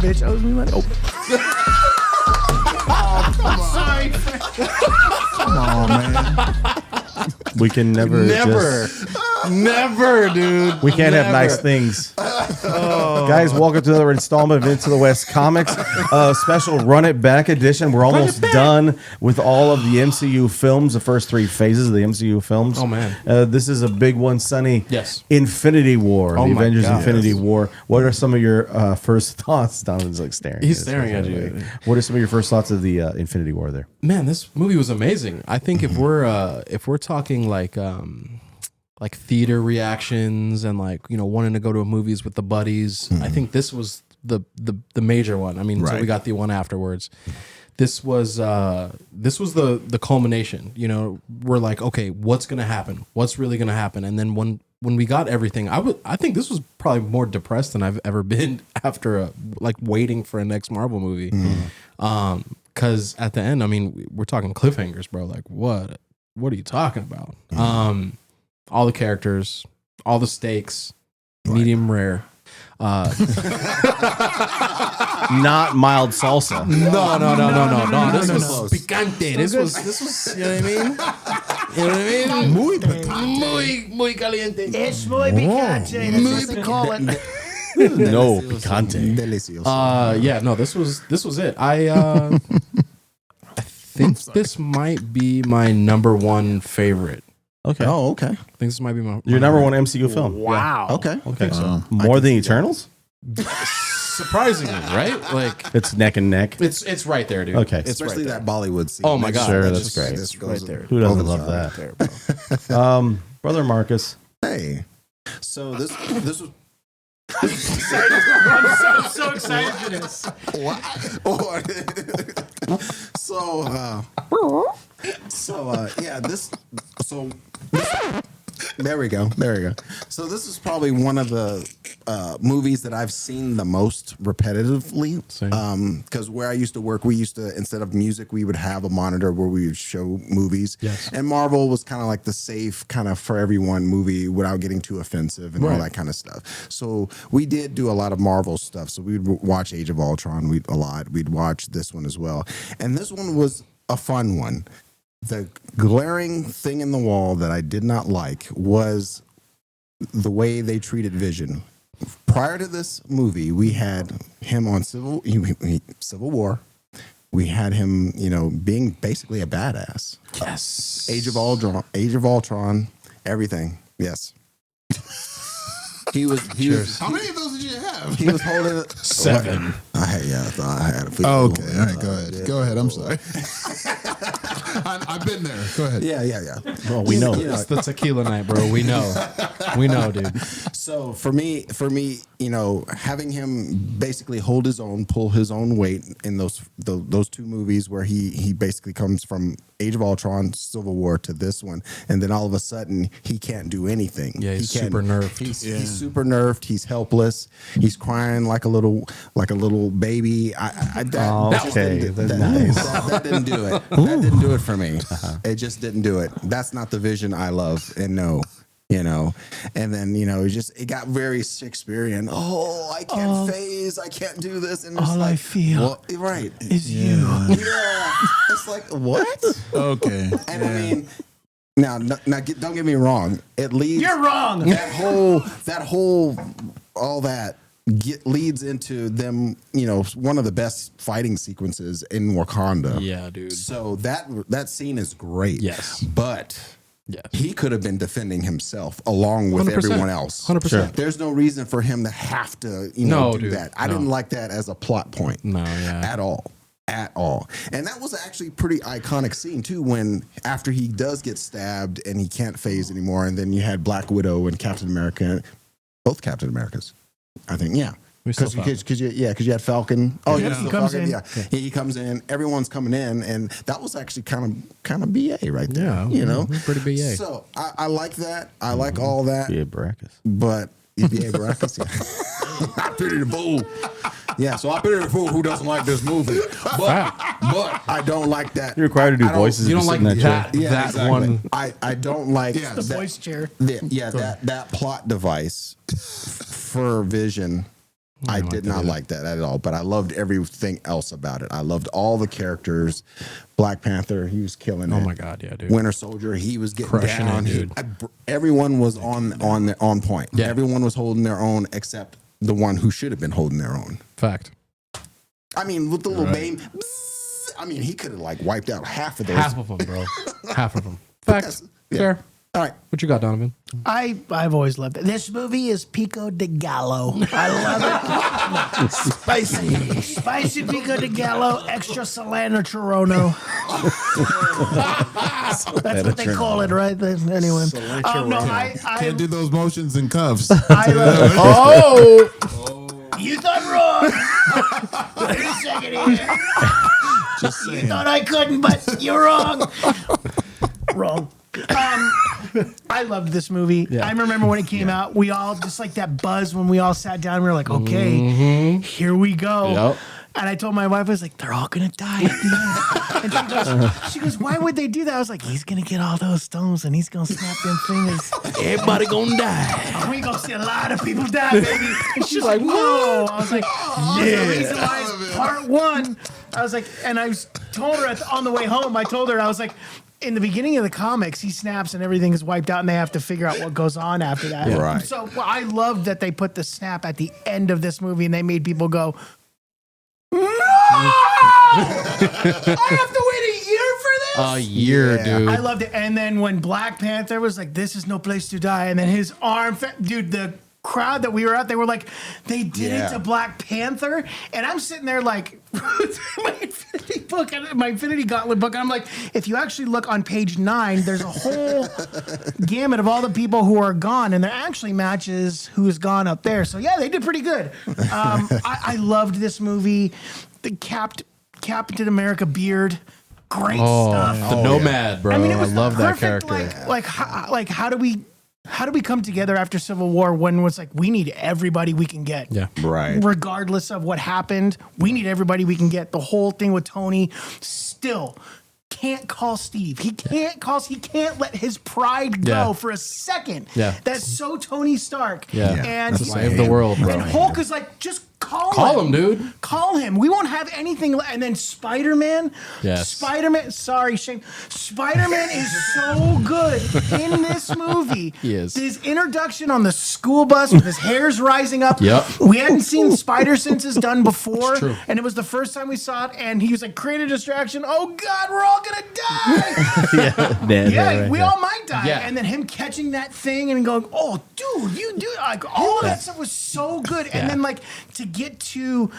bitch owes me money. Oh. Sorry. Come on, man. We can never, Never, dude. We can't have nice things. Guys, welcome to another installment of Into the West Comics, special Run It Back edition. We're almost done with all of the MCU films, the first three phases of the MCU films. Oh, man. This is a big one, Sonny. Yes. Infinity War, Oh the my Avengers God. Infinity War. What are some of your first thoughts? Donovan's like staring. He's staring at you. What are some of your first thoughts of the Infinity War there? Man, this movie was amazing. I think if we're talking like theater reactions and wanting to go to movies with the buddies, I think this was the major one. I mean, so we got the one afterwards. This was the culmination. We're like, okay, what's gonna happen? What's really gonna happen? And then when we got everything, I think this was probably more depressed than I've ever been after waiting for a next Marvel movie. Because at the end, I mean, we're talking cliffhangers, bro. Like, what are you talking about? All the characters, all the stakes, medium rare. Not mild salsa. No. This was picante. This was. You know what I mean? You know what I mean? Muy picante. Muy caliente. It's muy picante. That's what they call it. No, picante. Delicioso. Yeah, no, this was it. I think this might be my number one favorite. Okay. Oh, okay. I think this might be Your number one MCU film. Wow. Okay. Okay. More than Eternals? Surprisingly, right? Like It's neck and neck. it's right there, dude. Okay. It's Especially right that Bollywood scene. Oh my God. Sure, That's that's great. This goes right there. Who doesn't over love the that? there, bro. Brother Marcus. Hey. So this was I'm so excited for this. There we go. So this is probably one of the movies that I've seen the most repetitively. Because where I used to work, we used to, instead of music, we would have a monitor where we would show movies. Yes. And Marvel was kind of like the safe kind of for everyone movie without getting too offensive and all that kind of stuff. So we did do a lot of Marvel stuff. So we'd watch Age of Ultron a lot. We'd watch this one as well. And this one was a fun one. The glaring thing in the wall that I did not like was the way they treated Vision. Prior to this movie, we had him on Civil War. We had him, being basically a badass. Yes. Age of Ultron, everything. Yes. He was. How many of those did you have? He was holding 7. I thought I had a feeling. Oh, okay. All right. Go ahead. Go ahead. I'm sorry. I've been there. Go ahead. Yeah. Well, we know. It's the tequila night, bro. We know, dude. So for me, having him basically hold his own, pull his own weight in those two movies where he basically comes from Age of Ultron, Civil War to this one, and then all of a sudden he can't do anything. Yeah, he's he super nerfed. He's super nerfed. He's helpless. He's crying like a little baby. That didn't do it. That didn't do it for me. It just didn't do it. That's not the Vision I love and know. And then it got very Shakespearean. Oh, I can't phase. I can't do this. And All I feel is you. Yeah, it's like what? Okay. And I mean, now, don't get me wrong. It leads. You're wrong. All that leads into them. One of the best fighting sequences in Wakanda. Yeah, dude. So that scene is great. Yes. But. Yes. He could have been defending himself along with 100%. everyone else. 100%. There's no reason for him to have to, do that. I didn't like that as a plot point. No, yeah. At all. And that was actually a pretty iconic scene too, when after he does get stabbed and he can't phase anymore, and then you had Black Widow and Captain America, both Captain Americas, I think, yeah. Because you had Falcon. Oh, yeah. He comes in. Yeah. He comes in. Everyone's coming in, and that was actually kind of BA right there. Yeah, pretty BA. So I like that. I like all that. BA Baracus. But BA Baracus, yeah. I pity the fool. Yeah, so I pity the fool who doesn't like this movie. But I don't like that. You're required to do voices. You don't like that exactly. one. I don't like The voice chair. that plot device for Vision I did not like that at all, but I loved everything else about it. I loved all the characters. Black Panther, he was killing it. Oh my God, yeah, dude. Winter Soldier, he was getting Crushing down. it, dude. Everyone was on point. Yeah. Everyone was holding their own except the one who should have been holding their own. Fact. I mean, with the little baby, I mean, he could have like wiped out half of those. Half of them, bro. Half of them. Fact. Yeah. Fair. All right. What you got, Donovan? I've always loved it. This movie is Pico de Gallo. I love it. Spicy Pico de Gallo, extra cilantro chorono. That's what they call it, right? Anyway, no, I Can't do those motions and cuffs. I love it. Oh! You thought wrong. Wait a second here. Just You saying. thought I couldn't, but you're wrong. Wrong. I loved this movie. Yeah. I remember when it came out, we all just like that buzz when we all sat down. We were like, okay, here we go. Yep. And I told my wife, I was like, they're all gonna die at the end. And she goes, why would they do that? I was like, he's gonna get all those stones and he's gonna snap them fingers. Everybody gonna die. We gonna see a lot of people die, baby. And she's like, whoa. I was like, the reason why it's part one. I was like, and I told her on the way home, I told her, I was like, in the beginning of the comics, he snaps and everything is wiped out and they have to figure out what goes on after that. Right. So I loved that they put the snap at the end of this movie and they made people go, no! I have to wait a year for this? A year, dude. I loved it. And then when Black Panther was like, this is no place to die, and then his arm, dude, the crowd that we were at, they were like, they did it to Black Panther. And I'm sitting there like, my Infinity book, my Infinity Gauntlet book, and I'm like, if you actually look on page 9, there's a whole gamut of all the people who are gone, and there actually matches who's gone up there. So yeah, they did pretty good. I loved this movie. The Captain America beard. Great stuff. The Nomad, bro. I, mean, it was love that perfect, character. Like how do we come together after Civil War when it's like we need everybody we can get? Yeah. Right. Regardless of what happened, we need everybody we can get. The whole thing with Tony still can't call Steve. He can't let his pride go Yeah. for a second. Yeah. That's so Tony Stark. Yeah. And To save the world, bro. And Hulk is like, just call him, dude. Call him. We won't have anything. And then Spider-Man. Yes. Spider-Man. Sorry, Shane. Spider-Man is so good in this movie. He is. His introduction on the school bus with his hairs rising up. Yep. We hadn't seen spider senses done before. It's true. And it was the first time we saw it. And he was like, create a distraction. Oh, God, we're all going to die. Yeah, we all might die. Yeah. And then him catching that thing and going, oh, dude, you do. Like, all of that stuff was so good. And then, like, to get to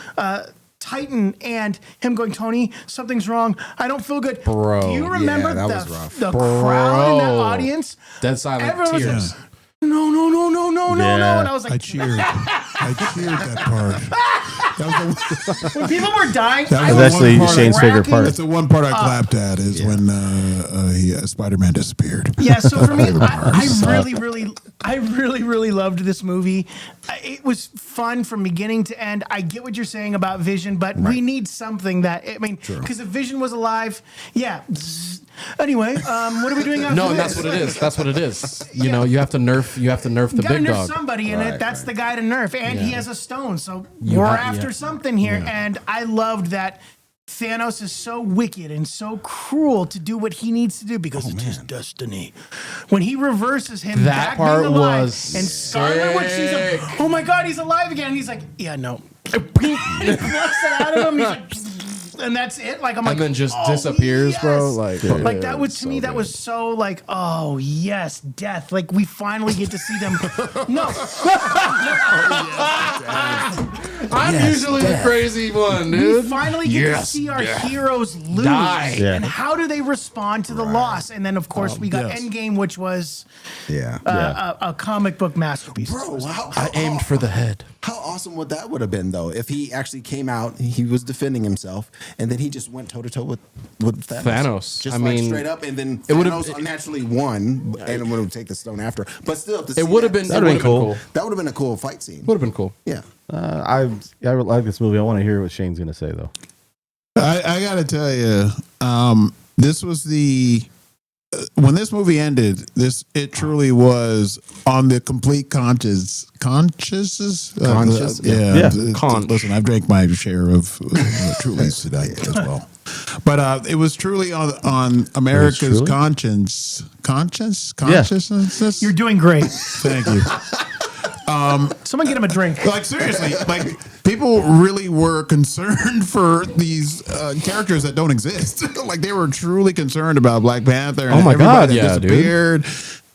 Titan and him going, Tony, something's wrong. I don't feel good. Bro. Do you remember Yeah, that was rough. the crowd in that Bro. audience? Dead silent Everyone was tears. like, no. And I was like, I cheered. I cheered that part. That was when people were dying, That I was was actually Shane's favorite part. That's the one part I clapped at is when Spider-Man disappeared. Yeah, so for me, I really loved this movie. It was fun from beginning to end. I get what you're saying about Vision, but we need something that, I mean, because if Vision was alive, yeah. Anyway, what are we doing after No, this? and that's what it is. That's what it is. You know, you have to nerf the You gotta big nerf dog. somebody in it. That's the guy to nerf, and he has a stone. So You we're ha- after yeah. something here, and I loved that. Thanos is so wicked and so cruel to do what he needs to do because it's his destiny. When he reverses him That back part being alive, was and Scarlet Witch sees him, oh my God, he's alive again. And he's like, yeah, no. And he plucks it out of him. He's like, and that's it. Like I'm like, And then just oh, disappears, bro. yes. Like, That was to me. That was so like, oh yes, death. Like we finally get to see them. No, I'm usually the crazy one, we dude. finally get to see our heroes lose. Die. Yeah. And how do they respond to the loss? And then of course we got yes. Endgame, which was Yeah. a comic book masterpiece. Bro, I aimed for the head. How awesome would that would have been though if he actually came out, he was defending himself, and then he just went toe to toe with Thanos. I Just like mean, straight up, and then it would've- Thanos unnaturally won, and it would have taken the stone after. But still, to It see would have been. That'd have been cool. That would have been a cool fight scene. Would have been cool. Yeah. I like this movie. I want to hear what Shane's gonna say though. I got to tell you, this was the when this movie ended, it truly was on the complete consciousness. Yeah. Listen, I've drank my share of Trulies today as well, but it was truly on America's conscience. Consciousness. You're doing great. Thank you. Someone get him a drink. Like seriously, like people really were concerned for these characters that don't exist. Like they were truly concerned about Black Panther. And Oh my God, that yeah, disappeared.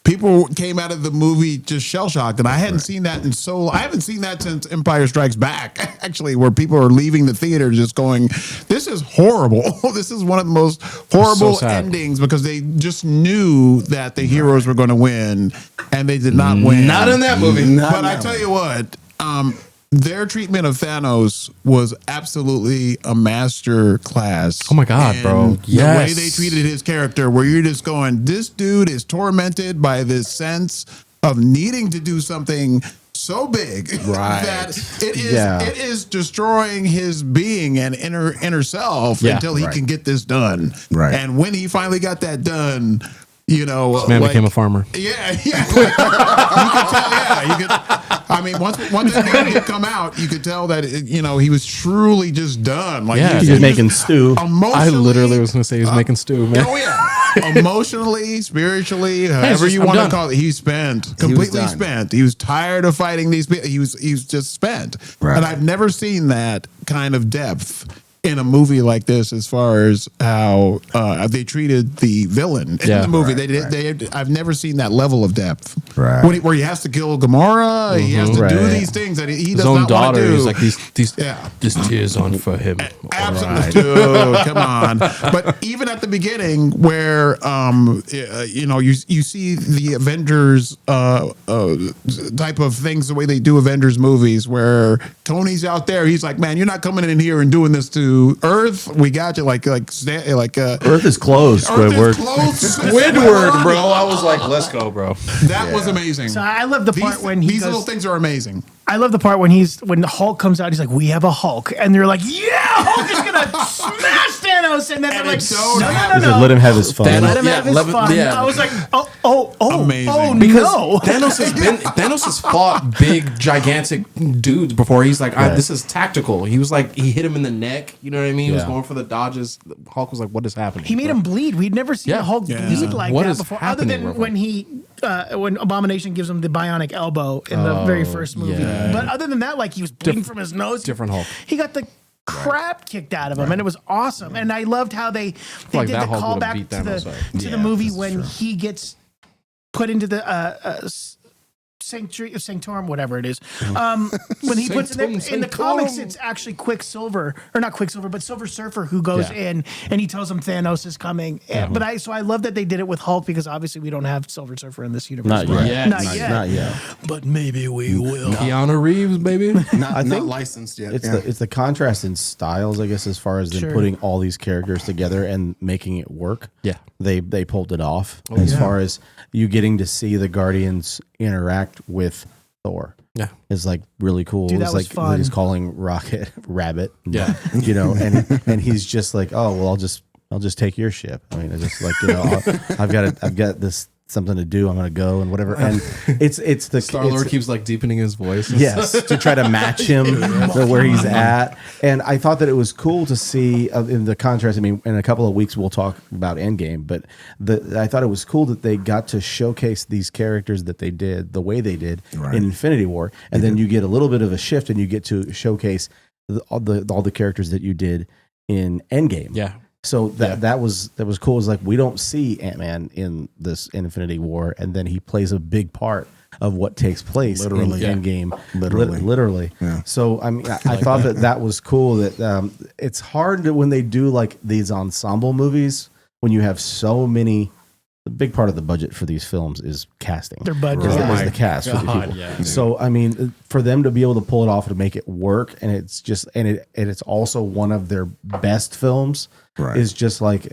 People came out of the movie just shell shocked, and I hadn't seen that I haven't seen that since Empire Strikes Back. Actually, where people are leaving the theater just going, "This is horrible. This is one of the most horrible endings," because they just knew that the heroes were going to win, and they did not win. Not in that movie. But I tell you what, their treatment of Thanos was absolutely a master class. Oh my God, bro. The way they treated his character, where you're just going, this dude is tormented by this sense of needing to do something so big that it is destroying his being and inner self until he can get this done. Right. And when he finally got that done, you know, This man became a farmer. Yeah. You could tell. Yeah, you could. I mean, once that movie had come out, you could tell that he was truly just done. Like he was making stew. I literally was going to say he was making stew, man. Oh yeah, emotionally, spiritually, however you want to call it, he spent completely spent. He was tired of fighting these people. He was just spent. Right. And I've never seen that kind of depth in a movie like this, as far as how they treated the villain in the movie. I've never seen that level of depth. Right. Where he has to kill Gamora, he has to do these things that he does not want to do. He's like, this tears on for him. Absolutely, dude, come on. But even at the beginning, where you see the Avengers type of things, the way they do Avengers movies, where Tony's out there, he's like, man, you're not coming in here and doing this to Earth. We got you. Like Earth is closed. Squidward. Squidward, bro. I was like, let's go, bro. That was amazing. So I love the part when these little things are amazing. I love the part when the Hulk comes out. He's like, "We have a Hulk," and they're like, "Yeah, Hulk is gonna smash Thanos!" And then they're like, "No, let him have his fun. Let him have his fun." I was like, "Oh, amazing!" Because no. Thanos has fought big, gigantic dudes before. He's like, this is tactical. He was like, he hit him in the neck. You know what I mean? He was going for the dodges. Hulk was like, "What is happening?" He made him bleed. We'd never seen a Hulk bleed like that before, other than when Abomination gives him the bionic elbow in the very first movie. Yeah. But other than that, like he was bleeding from his nose. Different Hulk. He got the crap kicked out of him, and it was awesome. And I loved how they did the callback to the movie when he gets put into the Sanctorum, whatever it is. When he puts in the comics, it's actually Quicksilver, or not Quicksilver, but Silver Surfer, who goes in and he tells him Thanos is coming. But I love that they did it with Hulk, because obviously we don't have Silver Surfer in this universe. Not yet. Not yet. But maybe we will. Keanu Reeves, baby. Not licensed yet. It's the contrast in styles, I guess, as far as them putting all these characters together and making it work. Yeah. They pulled it off as far as you getting to see the Guardians interact with Thor. Yeah. Is like really cool. Dude, it's that was like fun. he's calling Rocket Rabbit. Yeah. And he's just like, oh well, I'll just take your ship. I mean, it's just like, I've got this something to do. I'm gonna go and whatever. And it's the Star-Lord keeps like deepening his voice. Yes, to try to match him where he's at. And I thought that it was cool to see in the contrast. I mean, in a couple of weeks we'll talk about Endgame, but I thought it was cool that they got to showcase these characters that they did the way they did in Infinity War, and then you get a little bit of a shift and you get to showcase all the characters that you did in Endgame. Yeah. So that was cool. It's like we don't see Ant-Man in Infinity War, and then he plays a big part of what takes place in Endgame. Literally. Yeah. So I mean, I thought that was cool. That it's hard when they do like these ensemble movies when you have so many. The big part of the budget for these films is casting. Their budget is the cast for the people. Yeah, so I mean, for them to be able to pull it off and make it work, and it's just it's also one of their best films. Is just like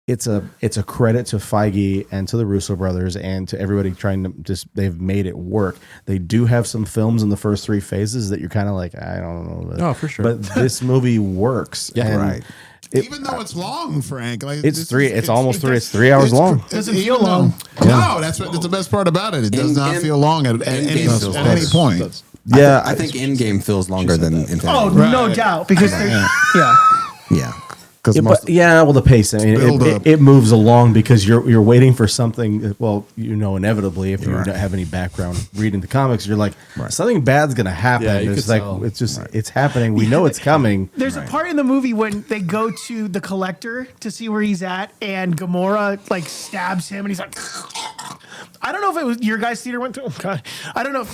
it's a credit to Feige and to the Russo brothers and to everybody trying to they've made it work. They do have some films in the first three phases that you're kind of like, I don't know. Oh, for sure. But this movie works. Yeah, and right. Even though it's long, Frank, like It's three. It's almost three. It's 3 hours long. Doesn't feel long. No, that's the best part about it. It does not feel long at any point. Yeah, I think Endgame feels longer than Infinity. Oh, no doubt. Because yeah. Yeah. Because well, the pace. I mean, it moves along because you're waiting for something. Well, inevitably, if you don't have any background reading the comics, you're like, something bad's gonna happen. Yeah, you it's could like tell. it's just it's happening. We know it's coming. There's a part in the movie when they go to the Collector to see where he's at, and Gamora like stabs him, and he's like, I don't know if it was your guys' theater went through. Oh God, I don't know if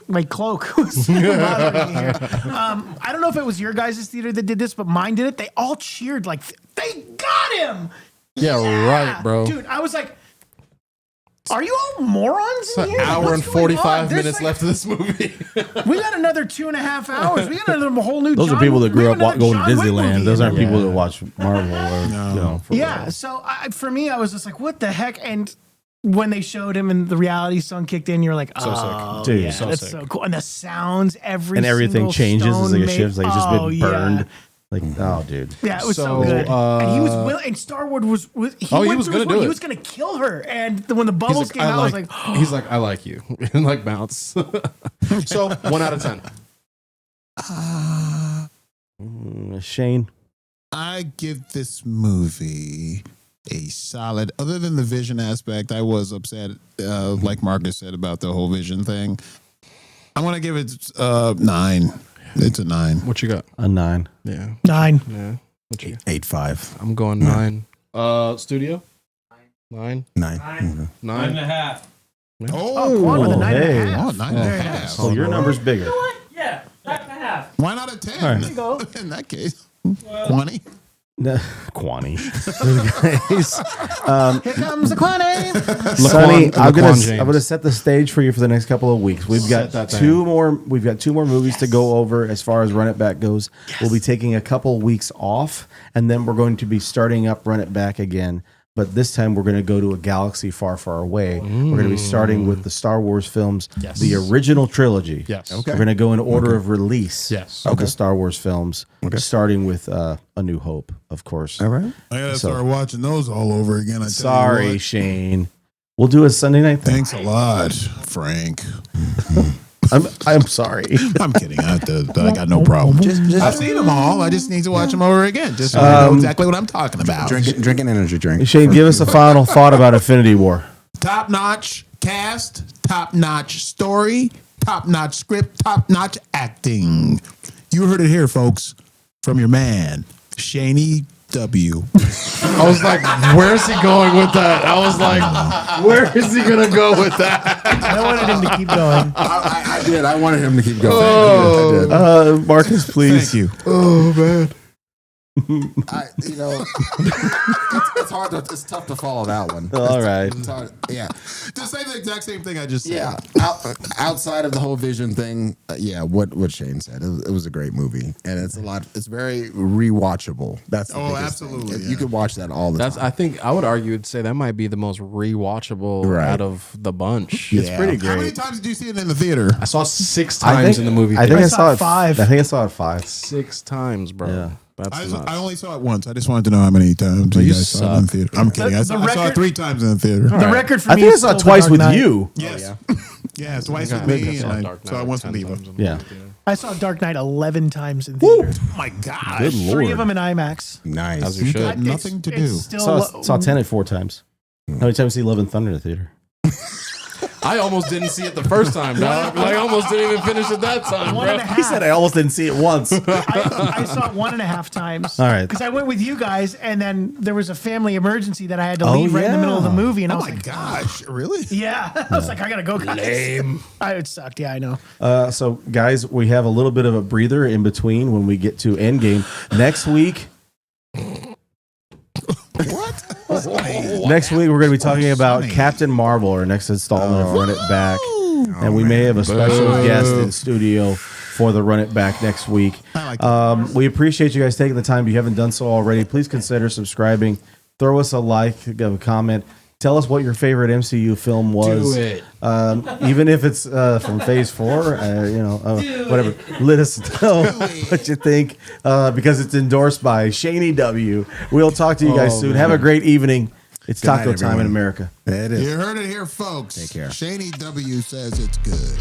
my cloak was bothering me here. I don't know if it was your guys' theater that did this, but mine did it. They all cheered like they got him. Yeah, right, bro. Dude, I was like, are you all morons in here? An hour and What's going 45 on? There's minutes like- left of this movie. We got another 2.5 hours. We got another whole new. Those are people that grew up going to John Wick Disneyland. movie. Those aren't people that watch Marvel or Yeah, so for me, I was just like, what the heck? And when they showed him and the reality song kicked in, you're like, oh, Dude, yeah, so that's sick. so cool. And the sounds, and everything single changes as like a stone shift. Like it's just been made- burned. Yeah. Like, oh, dude. Yeah, it was so, So, good. And he was and Star Wars was he Oh, he went was through gonna his way. do He it. was gonna kill her. And when the bubbles came out, I was like, he's like, I like you. And like bounce. So 1 out of 10. Shane. I give this movie a solid. Other than the vision aspect, I was upset, like Marcus said about the whole vision thing. I'm gonna give it 9. It's a 9. What you got? A 9. Yeah. 9. Yeah. What you got? 8.5. I'm going 9. Studio? 9. 9. 9. Oh, Quan with a 9.5. hey. Oh, 9.5. So your number's bigger. Yeah, 9.5. Why not a 10? All right. There you go. In that case, 20. Quani. Guys, Here comes the Quane. Sonny, I'm James. gonna set the stage for you for the next couple of weeks. We've got that two more. We've got 2 more movies to go over as far as Run It Back goes. We'll be taking a couple weeks off, and then we're going to be starting up Run It Back again. But this time we're going to go to a galaxy far, far away. We're going to be starting with the Star Wars films, the original trilogy. Yes. We're going to go in order of release Yes. of the Star Wars films, starting with A New Hope, of course. All right. I gotta start watching those all over again. I tell you Sorry, what. Shane. We'll do a Sunday night thing. Thanks a lot, Frank. I'm sorry. I'm kidding. I got no problem. I've seen them all. I just need to watch them over again, just so I know exactly what I'm talking about. Drink an energy drink. Shane, give us a final thought about Infinity War. Top notch cast, top notch story, top notch script, top notch acting. You heard it here, folks, from your man, Shaney W. I was like, where's he going with that? I was like, where is he going to go with that? I wanted him to keep going. I did. I wanted him to keep going. I did. Marcus, please. Thank you. Oh, man. It's hard. It's tough to follow that one. All right. It's hard, yeah. Just say the exact same thing I just said. Yeah. Outside of the whole vision thing, what Shane said, it was a great movie, and it's a lot. It's very rewatchable. That's the biggest thing. absolutely. You could watch that all the time. I think I would argue and say that might be the most rewatchable out of the bunch. It's pretty How many great. times did you see it in the theater? I saw it 6 times in the movie. I think theater. I saw it 5. I think I saw it 5. 6 times, bro. Yeah. That's nuts. I only saw it once. I just wanted to know how many times you you guys saw it in the theater. I'm kidding. I saw it record- 3 times in the theater. The record for I me think I is saw it still twice The with Dark Knight. you. Yes. Yeah, twice with I me, saw and I Dark Knight saw it once like with 10 Eva. times in the Yeah. movie theater. I saw Dark Knight 11 times in theater. Oh my gosh. Good Lord. 3 of them in IMAX. Nice. As you should. got nothing to do. Saw Tenet 4 times. How many times did you see Love and Thunder in the theater? I almost didn't see it the first time, dog. Like, I almost didn't even finish it that time, One bro. and a half. He said I almost didn't see it once. I saw it 1.5 times. All right. Because I went with you guys, and then there was a family emergency that I had to leave right in the middle of the movie, and I Oh was my like, gosh. Really? yeah. I was like, I gotta go, guys. It sucked. Yeah, I know. So, guys, we have a little bit of a breather in between when we get to Endgame. Next week, Next week, we're going to be talking about Captain Marvel, our next installment of Run It Back. And we may have a special guest in studio for the Run It Back next week. We appreciate you guys taking the time. If you haven't done so already, please consider subscribing. Throw us a like, give a comment. Tell us what your favorite MCU film was. Do it. Even if it's from Phase 4, whatever. Let us know what you think because it's endorsed by Shaney W. We'll talk to you guys soon. Have a great evening. It's Good night, taco time in everyone. America. It is. You heard it here, folks. Take care. Shaney W says it's good.